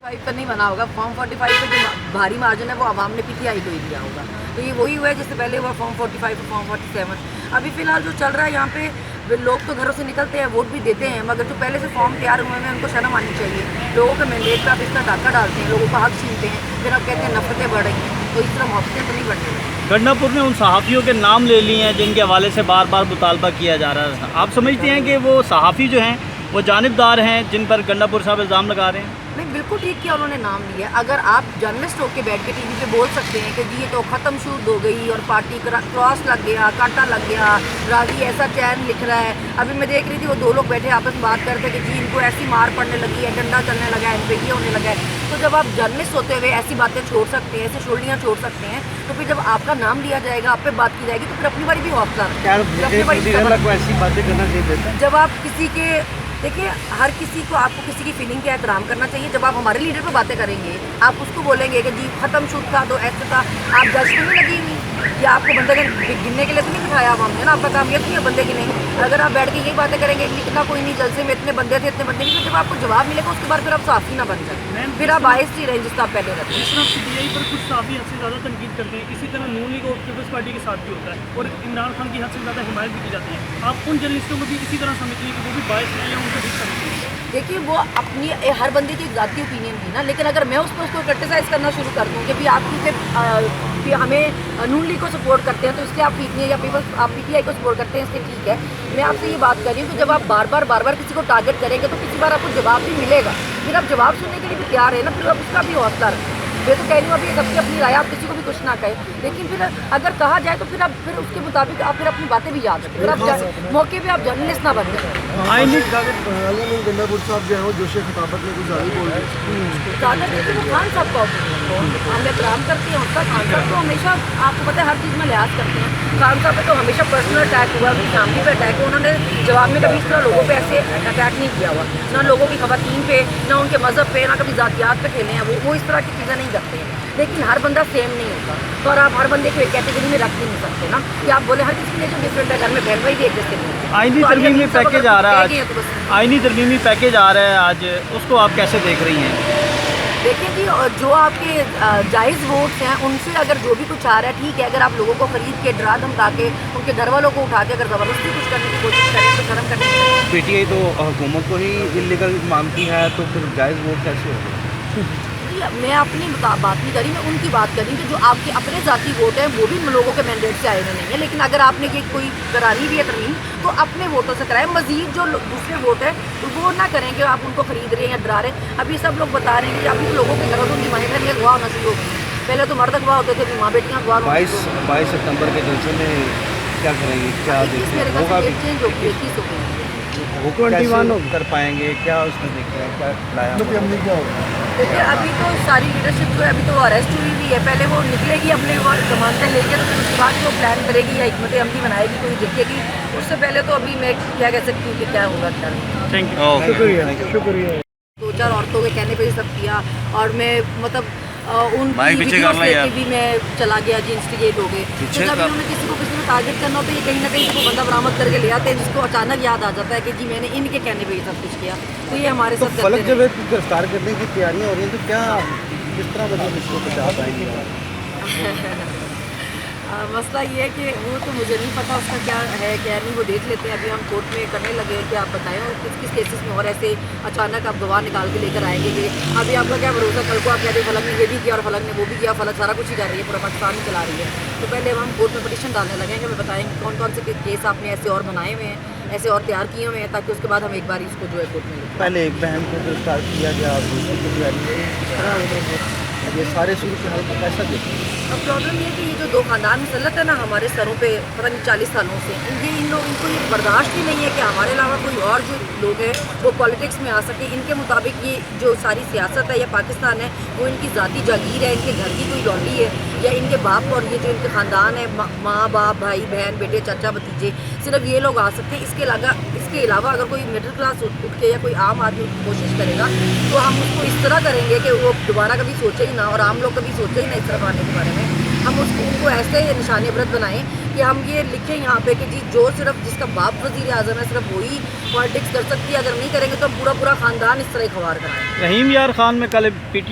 45 पर नहीं बना होगा। फॉर्म 45 पे जो भारी मार्जिन है वो आवाम ने पीटीआई को ही दिया होगा। तो ये वही हुआ है जिससे पहले हुआ फॉर्म 45 और फॉर्म 47। अभी फिलहाल जो चल रहा है यहाँ पे लोग तो घरों से निकलते हैं, वोट भी देते हैं, मगर जो पहले से फॉर्म तैयार हुए हैं उनको शर्म आनी चाहिए। लोगों के मैंडेट पर आप इसका डाका डालते हैं, लोगों का हक छीनते हैं, फिर आप कहते हैं नफरतें बढ़ रही हैं। तो इस तरह मोहब्बतें तो नहीं बढ़ रही। गंडापुर ने उन सहाफ़ियों के नाम ले लिए हैं जिनके हवाले से बार बार मुतालबा किया जा रहा है। आप समझते हैं कि वो सहाफ़ी जो हैं वो जानिबदार हैं जिन पर गंडापुर साहब इल्ज़ाम लगा रहे हैं? नहीं, बिल्कुल ठीक किया उन्होंने नाम लिया। अगर आप जर्नलिस्ट होकर बैठ के टीवी पे बोल सकते हैं कि जी ये तो ख़त्म शुद्ध हो गई और पार्टी क्रॉस लग गया, कांटा लग गया, राजी ऐसा चैन लिख रहा है। अभी मैं देख रही थी वो दो लोग बैठे आपस में बात करते कि जी इनको ऐसी मार पड़ने लगी है, डंडा चलने लगा है, इन पे ये होने लगा है। तो जब आप जर्नलिस्ट होते हुए ऐसी बातें छोड़ सकते हैं, ऐसी शोलियाँ छोड़ सकते हैं, तो फिर जब आपका नाम लिया जाएगा, आप पे बात की जाएगी, तो फिर अपनी बारी भी हौसला ऐसी बातें करना चाहिए। जब आप किसी के देखिए, हर किसी को आपको किसी की फीलिंग का एहतराम करना चाहिए। जब आप हमारे लीडर पर बातें करेंगे, आप उसको बोलेंगे कि जी ख़त्म शुद्ध था तो ऐसा था, आप जज तो नहीं लगी हुई या आपको बंदे गिनने के लिए तो नहीं बिठाया अब हमने ना, आपका काम ये तो नहीं है बंदे गिने। अगर आप बैठ के यही बातें करेंगे लिखना कोई नहीं, जलसे में इतने बंदे थे इतने बंदे नहीं, तो जब आपको जवाब मिलेगा उसके बाद फिर आप साफ़ी ना बन जाए, फिर आप बायस ही रहें जिसका आप पहले रहते हैं। जिस तरह सीबीआई पर कुछ साफ़ी हद से ज़्यादा तनकीद करते हैं, इसी तरह नून लीग और पीपल्स पार्टी के साथ भी होता है और इमरान खान की हद से ज़्यादा हिमायत भी की जाती है। आप उन जर्नलिस्टों को भी इसी तरह समझते हैं कि वो भी बायस हैं या उनको भी समझते हैं? देखिए, वो अपनी हर बंदे की एक ज़ाती ओपिनियन थी ना, लेकिन अगर मैं उसको क्रिटिसाइज़ करना शुरू कर दूँ कि भी आप क्योंकि हमें नून लीग को सपोर्ट करते हैं तो इसलिए आप पीटीआई या पीपल्स आप पीटीआई को सपोर्ट करते हैं, इसलिए ठीक है। मैं आपसे ये बात कर रही हूँ कि जब आप बार बार किसी को टारगेट करेंगे तो किसी बार आपको जवाब भी मिलेगा, फिर आप जवाब सुनने के लिए भी तैयार है ना, फिर आप उसका भी हौसला रखें। मैं तो कह रही हूँ अभी सबकी अपनी राय, आप किसी को भी कुछ ना कहें, लेकिन फिर अगर कहा जाए तो फिर उसके मुताबिक आप फिर अपनी बातें भी याद रखें, फिर आप मौके पे आप जर्नलिस्ट ना बन जाए। गंडापुर साहब जो है वो जोश खिताबत में कुछ ज़्यादा बोल रहे हैं। ज़्यादा क्योंकि वो खान साहब का हम एहतराम करते हैं उसका। खान साहब तो हमेशा आपको पता है हर चीज़ में लिहाज करते हैं। खान साहब पे तो हमेशा पर्सनल अटैक हुआ, उनकी फैमिली पे अटैक हुआ, उन्होंने जवाब में कभी इस तरह लोगों पे ऐसे अटैक नहीं किया हुआ, ना लोगों की खवातीन पे, ना उनके मज़हब पे, ना कभी ज़ातियात पे खेले हैं। वो इस तरह की चीज़ें नहीं करते हैं। लेकिन हर बंदा सेम नहीं होता, तो और आप हर बंदे को एक कैटेगरी में रख भी नहीं सकते ना कि आप बोले हर किसी के लिए जो डिफरेंट है, घर में बहन भाई भी एक जैसे नहीं है। आईनी तरमीमी पैकेज आ रहा है आज, आईनी तरमीमी पैकेज आ रहा है आज, उसको आप कैसे देख रही हैं? देखिए जी, जो आपके जायज़ वोट्स हैं उनसे अगर जो भी कुछ आ रहा है ठीक है। अगर आप लोगों को खरीद के डरा धमका के उनके घर वालों को उठा के अगर ज़बरदस्ती कुछ करने की कोशिश करें तो शर्म करनी चाहिए। पीटीआई तो हुकूमत को ही इलीगल मानती है, तो फिर जायज़ वोट कैसे होगा? मैं अपनी बात नहीं करी, मैं उनकी बात करी कि जो आपके अपने ज़ाती वोट हैं वो भी लोगों के मैंडेट से आए हुए नहीं है। लेकिन अगर आपने ये कोई करानी भी है तरमीम तो अपने वोटों से कराएं। मज़ीद जो दूसरे वोट है तो वो ना करें कि आप उनको खरीद रहे हैं या डरा रहे हैं। अभी सब लोग बता रहे हैं कि अभी लोगों के घरों की माएँ बहन अगवा होना शुरू हो गई। पहले तो मर्द अगवा होते थे, अभी माँ बेटियाँ अगवा। 22 सितंबर के जलसे में क्या करेंगे, क्या चेंज हो गई, 21 हो गई। वो 21 कर पाएंगे क्या? उसमें देखते हैं क्या लाया क्या होगा। देखिए, अभी तो सारी लीडरशिप जो है अभी तो वो अरेस्ट हुई हुई है। पहले वो निकलेगी अपने जमानतें लेके, तो फिर उसके बाद वो प्लान करेगी या हिकमत अमली बनाएगी, कोई दिखेगी। उससे पहले तो अभी मैं क्या कह सकती हूँ कि क्या होगा क्या। थैंक यू, शुक्रिया। 2-4 औरतों के कहने पे ये सब किया और मैं मतलब उनकी वीडियोस लेके भी मैं चला गया जी, इंस्टिगेट हो गए। तो जब उन्होंने किसी को टारगेट करना हो तो ये कहीं ना कहीं इसको बंदा बरामद करके ले आते हैं, जिसको अचानक याद आ जाता है कि जी मैंने इनके कहने पे ये सब कुछ किया। तो ये हमारे साथ फलक जब गिरफ्तार करने की तैयारियां हो रही हैं तो क्या किस तरह मतलब इसको बचा पाएंगे? मसला ये है कि वो तो मुझे नहीं पता उसका क्या है क्या नहीं, वो देख लेते हैं। अभी हम कोर्ट में करने लगे हैं कि आप बताएं और किस किस केसेस में और ऐसे अचानक आप गवाह निकाल के लेकर आएंगे कि अभी आपका क्या भरोसा, कल को आप कहते हैं फलक ने ये भी किया और फलक ने वो भी किया, फलक सारा कुछ ही कर रही है, पूरा पाकिस्तान ही चला रही है। तो पहले हम कोर्ट में पटिशन डालने लगे हैं कि हमें बताएंगे कौन कौन से केस आपने ऐसे और बनाए हुए हैं, ऐसे और तैयार किए हुए हैं, ताकि उसके बाद हम एक बार इसको जो है कोर्ट में पहले एक बहन को गिरफ्तार किया गया, ये सारे सूरत हाल को कैसा देखते हैं? अब प्रॉब्लम ये है कि ये जो 2 खानदान मुसल्लत है ना हमारे सरों पे पता नहीं 40 सालों से, इनको ये बर्दाश्त ही नहीं है कि हमारे अलावा कोई और जो लोग हैं वो पॉलिटिक्स में आ सके। इनके मुताबिक ये जो सारी सियासत है या पाकिस्तान है वो इनकी ज़ाती जागीर है, इनके घर की कोई लौंडी है या इनके बाप और ये जो इनके ख़ानदान है, माँ बाप भाई बहन बेटे चाचा भतीजे, सिर्फ ये लोग आ सकते हैं। इसके अलावा अगर कोई मिडिल क्लास उठ के या कोई आम आदमी कोशिश करेगा तो हम उसको इस तरह करेंगे कि वो दोबारा कभी सोचे ही ना और आम लोग कभी सोचे ही ना इस तरफ आने के बारे में। हम उनको ऐसे निशानेबरत बनाएं कि हम ये लिखें यहाँ पे कि जी जो सिर्फ जिसका बाप वज़ीर आज़म है सिर्फ वही पॉलिटिक्स कर सकती है, अगर नहीं करेंगे तो हम पूरा ख़ानदान इस तरह खवार कराएं। रहीम यार खान में कल पीटी